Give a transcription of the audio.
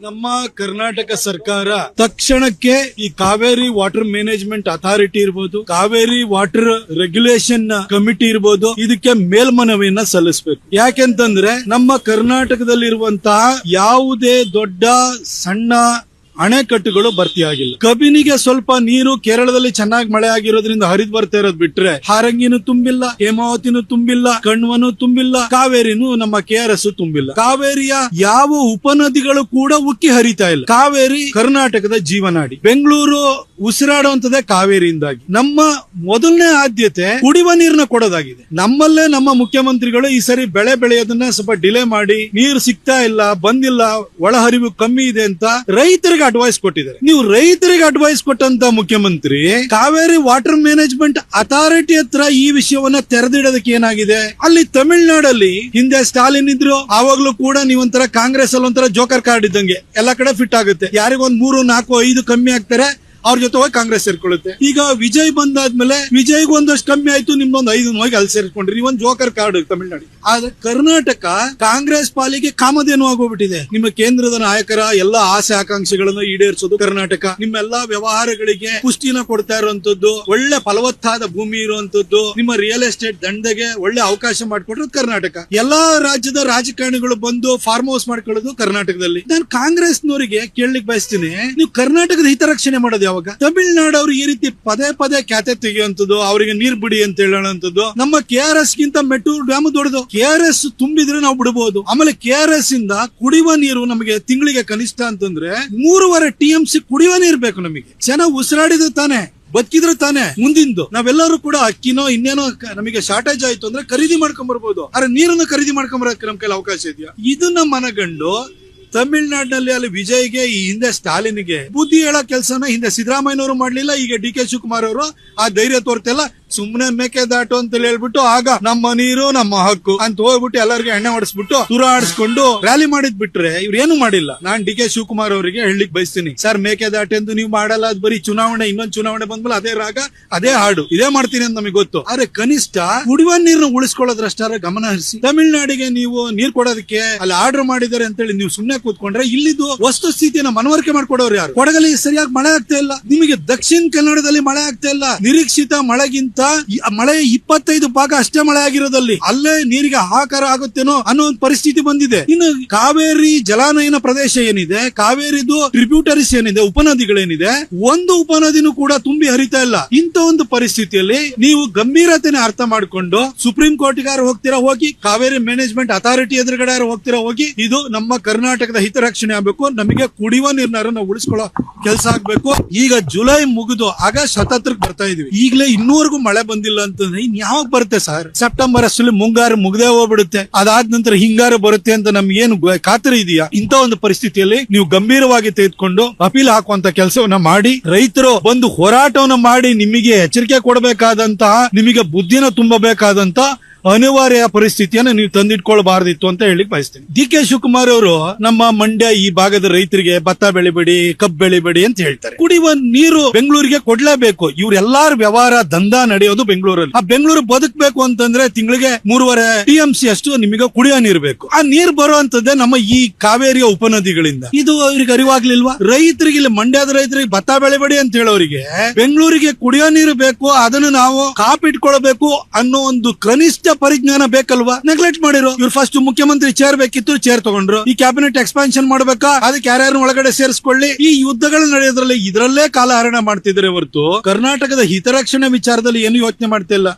ನಮ್ಮ ಕರ್ನಾಟಕ ಸರ್ಕಾರ ತಕ್ಷಣಕ್ಕೆ ಈ ಕಾವೇರಿ ವಾಟರ್ ಮ್ಯಾನೇಜ್ಮೆಂಟ್ ಅಥಾರಿಟಿ ಇರ್ಬೋದು, ಕಾವೇರಿ ವಾಟರ್ ರೆಗ್ಯುಲೇಷನ್ ಕಮಿಟಿ ಇರ್ಬೋದು, ಇದಕ್ಕೆ ಮೇಲ್ಮನವಿಯನ್ನ ಸಲ್ಲಿಸಬೇಕು. ಯಾಕೆಂತಂದ್ರೆ ನಮ್ಮ ಕರ್ನಾಟಕದಲ್ಲಿರುವಂತಹ ಯಾವುದೇ ದೊಡ್ಡ ಸಣ್ಣ ಅಣೆಕಟ್ಟುಗಳು ಭರ್ತಿಯಾಗಿಲ್ಲ. ಕಬಿನಿಗೆ ಸ್ವಲ್ಪ ನೀರು ಕೇರಳದಲ್ಲಿ ಚೆನ್ನಾಗಿ ಮಳೆ ಆಗಿರೋದ್ರಿಂದ ಹರಿದು ಬರ್ತಾ ಇರೋದು ಬಿಟ್ರೆ ಹಾರಂಗಿನೂ ತುಂಬಿಲ್ಲ, ಹೇಮಾವತಿನೂ ತುಂಬಿಲ್ಲ, ಕಣ್ವನು ತುಂಬಿಲ್ಲ, ಕಾವೇರಿನೂ ನಮ್ಮ KRS ತುಂಬಿಲ್ಲ. ಕಾವೇರಿಯ ಯಾವ ಉಪನದಿಗಳು ಕೂಡ ಉಕ್ಕಿ ಹರಿತಾ ಇಲ್ಲ. ಕಾವೇರಿ ಕರ್ನಾಟಕದ ಜೀವನಾಡಿ. ಬೆಂಗಳೂರು ಉಸಿರಾಡುವಂತದೇ ಕಾವೇರಿಯಿಂದಾಗಿ. ನಮ್ಮ ಮೊದಲನೇ ಆದ್ಯತೆ ಕುಡಿಯುವ ನೀರನ್ನ ಕೊಡೋದಾಗಿದೆ. ನಮ್ಮಲ್ಲೇ ನಮ್ಮ ಮುಖ್ಯಮಂತ್ರಿಗಳು ಈ ಸರಿ ಬೆಳೆ ಬೆಳೆಯೋದನ್ನ ಸ್ವಲ್ಪ ಡಿಲೇ ಮಾಡಿ ನೀರು ಸಿಗ್ತಾ ಇಲ್ಲ, ಬಂದಿಲ್ಲ, ಒಳಹರಿವು ಕಮ್ಮಿ ಇದೆ ಅಂತ ರೈತರಿಗೆ ಅಡ್ವೈಸ್ ಕೊಟ್ಟಿದ್ದಾರೆ. ನೀವು ರೈತರಿಗೆ ಅಡ್ವೈಸ್ ಕೊಟ್ಟಂತ ಮುಖ್ಯಮಂತ್ರಿ ಕಾವೇರಿ ವಾಟರ್ ಮ್ಯಾನೇಜ್ಮೆಂಟ್ ಅಥಾರಿಟಿ ಹತ್ರ ಈ ವಿಷಯವನ್ನ ತೆರೆದಿಡೋದಕ್ಕೆ ಏನಾಗಿದೆ? ಅಲ್ಲಿ ತಮಿಳುನಾಡಲ್ಲಿ ಹಿಂದೆ ಸ್ಟಾಲಿನ್ ಇದ್ರು, ಆವಾಗ್ಲೂ ಕೂಡ ನೀವೊಂಥರ ಕಾಂಗ್ರೆಸ್ ಅಲ್ಲಿ ಒಂಥರ ಜೋಕರ್ ಕಾರ್ಡ್ ಇದ್ದಂಗೆ ಎಲ್ಲಾ ಕಡೆ ಫಿಟ್ ಆಗುತ್ತೆ. ಯಾರಿಗೊಂದ್ 3, 4, 5 ಕಮ್ಮಿ ಆಗ್ತಾರೆ, ಅವ್ರ ಜೊತೆ ಹೋಗಿ ಕಾಂಗ್ರೆಸ್ ಸೇರ್ಕೊಳ್ಳುತ್ತೆ. ಈಗ ವಿಜಯ್ ಬಂದಾದ್ಮೇಲೆ ವಿಜಯ್ಗೆ ಒಂದಷ್ಟು ಕಮ್ಮಿ ಆಯ್ತು, ನಿಮ್ದೊಂದು 5 ಹೋಗಿ ಅಲ್ಲಿ ಸೇರ್ಕೊಂಡ್ರಿ. ನೀವೊಂದು ಜೋಕರ್ ಕಾರ್ಡ್ ತಮಿಳುನಾಡಿಗೆ. ಆದ್ರೆ ಕರ್ನಾಟಕ ಕಾಂಗ್ರೆಸ್ ಪಾಲಿಗೆ ಕಾಮಧೇನು ಆಗೋಗ್ಬಿಟ್ಟಿದೆ. ನಿಮ್ಮ ಕೇಂದ್ರದ ನಾಯಕರ ಎಲ್ಲಾ ಆಸೆ ಆಕಾಂಕ್ಷೆಗಳನ್ನು ಈಡೇರಿಸೋದು ಕರ್ನಾಟಕ. ನಿಮ್ಮೆಲ್ಲಾ ವ್ಯವಹಾರಗಳಿಗೆ ಪುಷ್ಟಿನ ಕೊಡ್ತಾ ಇರುವಂತದ್ದು, ಒಳ್ಳೆ ಫಲವತ್ತಾದ ಭೂಮಿ ಇರುವಂತದ್ದು, ನಿಮ್ಮ ರಿಯಲ್ ಎಸ್ಟೇಟ್ ದಂಧೆಗೆ ಒಳ್ಳೆ ಅವಕಾಶ ಮಾಡಿಕೊಟ್ರೋದು ಕರ್ನಾಟಕ. ಎಲ್ಲಾ ರಾಜ್ಯದ ರಾಜಕಾರಣಿಗಳು ಬಂದು ಫಾರ್ಮ್ ಹೌಸ್ ಮಾಡ್ಕೊಳ್ಳೋದು ಕರ್ನಾಟಕದಲ್ಲಿ. ನಾನು ಕಾಂಗ್ರೆಸ್ನವರಿಗೆ ಕೇಳಲಿಕ್ಕೆ ಬಯಸ್ತೀನಿ, ನೀವು ಕರ್ನಾಟಕದ ಹಿತರಕ್ಷಣೆ ಮಾಡೋದು ಯಾವಾಗ? ತಮಿಳುನಾಡು ಅವರು ಈ ರೀತಿ ಪದೇ ಪದೇ ಖ್ಯಾತೆ ತೆಗೆಯುವಂತದ್ದು, ಅವರಿಗೆ ನೀರ್ ಬಿಡಿ ಅಂತ ಹೇಳುವಂತದ್ದು. ನಮ್ಮ KRS ಗಿಂತ ಮೆಟ್ಟೂರು ಡ್ಯಾಮ್ ದೊಡ್ಡದು. KRS ತುಂಬಿದ್ರೆ ನಾವು ಬಿಡಬಹುದು. ಆಮೇಲೆ KRS ಇಂದ ಕುಡಿಯುವ ನೀರು ನಮಗೆ ತಿಂಗಳಿಗೆ ಕನಿಷ್ಠ ಅಂತಂದ್ರೆ 3.5 TMC ಕುಡಿಯುವ ನೀರು ಬೇಕು ನಮಗೆ. ಜನ ಉಸಿರಾಡಿದ್ರೆ ತಾನೆ, ಬದುಕಿದ್ರೆ ತಾನೆ ಮುಂದಿಂದು. ನಾವೆಲ್ಲರೂ ಕೂಡ ಅಕ್ಕಿನೋ ಇನ್ನೇನೋ ನಮಗೆ ಶಾರ್ಟೇಜ್ ಆಯ್ತು ಅಂದ್ರೆ ಖರೀದಿ ಮಾಡ್ಕೊಂಡ್ ಬರ್ಬೋದು. ಆದ್ರೆ ನೀರನ್ನು ಖರೀದಿ ಮಾಡ್ಕೊಂಡ್ ಬರೋಕೆ ನಮ್ ಕೈಲಿ ಅವಕಾಶ ಇದೆಯಾ? ಇದನ್ನ ಮನಗಂಡು ತಮಿಳುನಾಡಿನಲ್ಲಿ ಅಲ್ಲಿ ವಿಜಯ್ಗೆ, ಈ ಹಿಂದೆ ಸ್ಟಾಲಿನ್ಗೆ ಬುದ್ಧಿ ಹೇಳೋ ಕೆಲಸನ ಹಿಂದೆ ಸಿದ್ದರಾಮಯ್ಯನವರು ಮಾಡ್ಲಿಲ್ಲ, ಈಗ DK ಶಿವಕುಮಾರ್ ಅವರು ಆ ಧೈರ್ಯ ತೋರ್ತಿಲ್ಲ. ಸುಮ್ನೆ ಮೇಕೆದಾಟು ಅಂತ ಹೇಳ್ಬಿಟ್ಟು ಆಗ ನಮ್ಮ ನೀರು ನಮ್ಮ ಹಕ್ಕು ಅಂತ ಹೋಗ್ಬಿಟ್ಟು ಎಲ್ಲರಿಗೆ ಎಣ್ಣೆ ಹೊಡಿಸ್ಬಿಟ್ಟು ತುರಾಡಿಸ್ಕೊಂಡು ರ್ಯಾಲಿ ಮಾಡಿದ್ ಬಿಟ್ರೆ ಇವ್ರು ಏನು ಮಾಡಿಲ್ಲ. ನಾನ್ DK ಶಿವಕುಮಾರ್ ಅವರಿಗೆ ಹೇಳಲಿಕ್ಕೆ ಬಯಸ್ತೀನಿ, ಸರ್ ಮೇಕೆದಾಟು ಎಂದು ನೀವು ಮಾಡಲ್ಲ, ಅದು ಬರೀ ಚುನಾವಣೆ, ಇನ್ನೊಂದು ಚುನಾವಣೆ ಬಂದ್ಮೇಲೆ ಅದೇ ರಾಗ ಅದೇ ಹಾಡು ಇದೇ ಮಾಡ್ತೀನಿ ಅಂತ ನಮಗೆ ಗೊತ್ತು. ಆದ್ರೆ ಕನಿಷ್ಠ ಕುಡಿಯುವ ನೀರನ್ನ ಉಳಿಸ್ಕೊಳ್ಳೋದ್ರಷ್ಟಾರ ಗಮನ ಹರಿಸಿ. ತಮಿಳುನಾಡಿಗೆ ನೀವು ನೀರ್ ಕೊಡೋದಕ್ಕೆ ಅಲ್ಲಿ ಆರ್ಡರ್ ಮಾಡಿದ್ದಾರೆ ಅಂತ ಹೇಳಿ ನೀವು ಸುಮ್ನೆ ಕೂತ್ಕೊಂಡ್ರೆ ಇಲ್ಲಿದ್ದು ವಸ್ತು ಸ್ಥಿತಿಯನ್ನ ಮನವರಿಕೆ ಮಾಡ್ಕೊಡೋರು ಯಾರು? ಕೊಡಗಲ್ಲಿ ಸರಿಯಾಗಿ ಮಳೆ ಆಗ್ತಾ ಇಲ್ಲ. ನಿಮಗೆ ದಕ್ಷಿಣ ಕನ್ನಡದಲ್ಲಿ ಮಳೆ ಆಗ್ತಾ ಇಲ್ಲ. ನಿರೀಕ್ಷಿತ ಮಳೆಗಿಂತ ಮಳೆ 25 ಭಾಗ ಅಷ್ಟೇ ಮಳೆ ಆಗಿರೋದಲ್ಲಿ ಅಲ್ಲೇ ನೀರಿಗೆ ಹಾಹಾಕಾರ ಆಗುತ್ತೇನೋ ಅನ್ನೋ ಒಂದು ಪರಿಸ್ಥಿತಿ ಬಂದಿದೆ. ಇನ್ನು ಕಾವೇರಿ ಜಲಾನಯನ ಪ್ರದೇಶ ಏನಿದೆ, ಕಾವೇರಿದು ಟ್ರಿಬ್ಯೂಟರೀಸ್ ಏನಿದೆ, ಉಪನದಿಗಳೇನಿದೆ, ಒಂದು ಉಪನದಿನೂ ಕೂಡ ತುಂಬಿ ಹರಿತಾ ಇಲ್ಲ. ಇಂತ ಒಂದು ಪರಿಸ್ಥಿತಿಯಲ್ಲಿ ನೀವು ಗಂಭೀರತೆನ ಅರ್ಥ ಮಾಡಿಕೊಂಡು ಸುಪ್ರೀಂ ಕೋರ್ಟ್ಗಾರ ಹೋಗ್ತೀರಾ ಹೋಗಿ, ಕಾವೇರಿ ಮ್ಯಾನೇಜ್ಮೆಂಟ್ ಅಥಾರಿಟಿ ಎದುರುಗಡೆ ಹೋಗ್ತೀರಾ ಹೋಗಿ. ಇದು ನಮ್ಮ ಕರ್ನಾಟಕದ ಹಿತರಕ್ಷಣೆ ಆಗ್ಬೇಕು, ನಮಗೆ ಕುಡಿಯುವ ನೀರನ್ನ ನಾವು ಉಳಿಸ್ಕೊಳ್ಳೋ ಕೆಲಸ ಆಗ್ಬೇಕು. ಈಗ ಜುಲೈ ಮುಗಿದು ಆಗಸ್ಟ್ 17ಕ್ಕೆ ಬರ್ತಾ ಇದೀವಿ, ಈಗಲೇ ಇನ್ನೂವರೆಗೂ ಮಳೆ ಬಂದಿಲ್ಲ ಅಂತಂದ್ರೆ ಇನ್ ಯಾವಾಗ ಬರುತ್ತೆ ಸರ್? ಸೆಪ್ಟೆಂಬರ್ ಅಷ್ಟರಲ್ಲಿ ಮುಂಗಾರು ಮುಗ್ದೇ ಹೋಗ್ಬಿಡುತ್ತೆ. ಅದಾದ ನಂತರ ಹಿಂಗಾರು ಬರುತ್ತೆ ಅಂತ ನಮ್ಗೆ ಏನು ಖಾತರಿ ಇದೆಯಾ? ಇಂತ ಒಂದು ಪರಿಸ್ಥಿತಿಯಲ್ಲಿ ನೀವು ಗಂಭೀರವಾಗಿ ತೆಗೆದುಕೊಂಡು ಅಪೀಲ್ ಹಾಕುವಂತ ಕೆಲಸವನ್ನ ಮಾಡಿ, ರೈತರು ಬಂದು ಹೋರಾಟವನ್ನ ಮಾಡಿ ನಿಮಗೆ ಎಚ್ಚರಿಕೆ ಕೊಡಬೇಕಾದಂತಹ, ನಿಮಗೆ ಬುದ್ಧಿನ ತುಂಬಬೇಕಾದಂತ ಅನಿವಾರ್ಯ ಪರಿಸ್ಥಿತಿಯನ್ನ ನೀವು ತಂದಿಟ್ಕೊಳ್ಬಾರ್ದಿತ್ತು ಅಂತ ಹೇಳಿ ಬಯಸ್ತೀನಿ. DK ಶಿವಕುಮಾರ್ ಅವರು ನಮ್ಮ ಮಂಡ್ಯ ಈ ಭಾಗದ ರೈತರಿಗೆ ಭತ್ತ ಬೆಳಿಬೇಡಿ, ಕಬ್ಬು ಬೆಳಿಬೇಡಿ ಅಂತ ಹೇಳ್ತಾರೆ. ಕುಡಿಯುವ ನೀರು ಬೆಂಗಳೂರಿಗೆ ಕೊಡ್ಲೇಬೇಕು. ಇವ್ರೆಲ್ಲಾರ ವ್ಯವಹಾರ ದಂಧ ನಡೆಯೋದು ಬೆಂಗಳೂರಲ್ಲಿ. ಆ ಬೆಂಗಳೂರು ಬದುಕಬೇಕು ಅಂತಂದ್ರೆ ತಿಂಗಳಿಗೆ 3.5 TMC ಅಷ್ಟು ನಿಮಗೆ ಕುಡಿಯೋ ನೀರು ಬೇಕು. ಆ ನೀರು ಬರುವಂತದ್ದೇ ನಮ್ಮ ಈ ಕಾವೇರಿಯ ಉಪನದಿಗಳಿಂದ. ಇದು ಅವ್ರಿಗೆ ಅರಿವಾಗ್ಲಿಲ್ವಾ? ರೈತರಿಗೆ, ಇಲ್ಲಿ ಮಂಡ್ಯದ ರೈತರಿಗೆ ಭತ್ತ ಬೆಳಿಬೇಡಿ ಅಂತ ಹೇಳೋರಿಗೆ ಬೆಂಗಳೂರಿಗೆ ಕುಡಿಯೋ ನೀರು ಬೇಕು, ಅದನ್ನು ನಾವು ಕಾಪಿಟ್ಕೊಳ್ಬೇಕು ಅನ್ನೋ ಒಂದು ಕನಿಷ್ಠ ಪರಿಜ್ಞಾನ ಬೇಕಲ್ವಾ? ನೆಗ್ಲೆಕ್ಟ್ ಮಾಡಿರೋ. ಇವ್ರು ಫಸ್ಟ್ ಮುಖ್ಯಮಂತ್ರಿ ಚೇರ್ ಬೇಕಿತ್ತು, ಚೇರ್ ತಗೊಂಡ್ರು. ಈ ಕ್ಯಾಬಿನೆಟ್ ಎಕ್ಸ್ಪಾನ್ಷನ್ ಮಾಡ್ಬೇಕಾ, ಅದಕ್ಕೆ ಯಾರ್ಯಾರು ಒಳಗಡೆ ಸೇರಿಸ್ಕೊಳ್ಳಿ. ಈ ಯುದ್ಧಗಳು ನಡೆಯೋದ್ರಲ್ಲಿ ಇದರಲ್ಲೇ ಕಾಲಹರಣ ಮಾಡ್ತಿದ್ರೆ ಹೊರತು ಕರ್ನಾಟಕದ ಹಿತರಕ್ಷಣೆ ವಿಚಾರದಲ್ಲಿ ಏನು ಯೋಚನೆ ಮಾಡ್ತಿಲ್ಲ.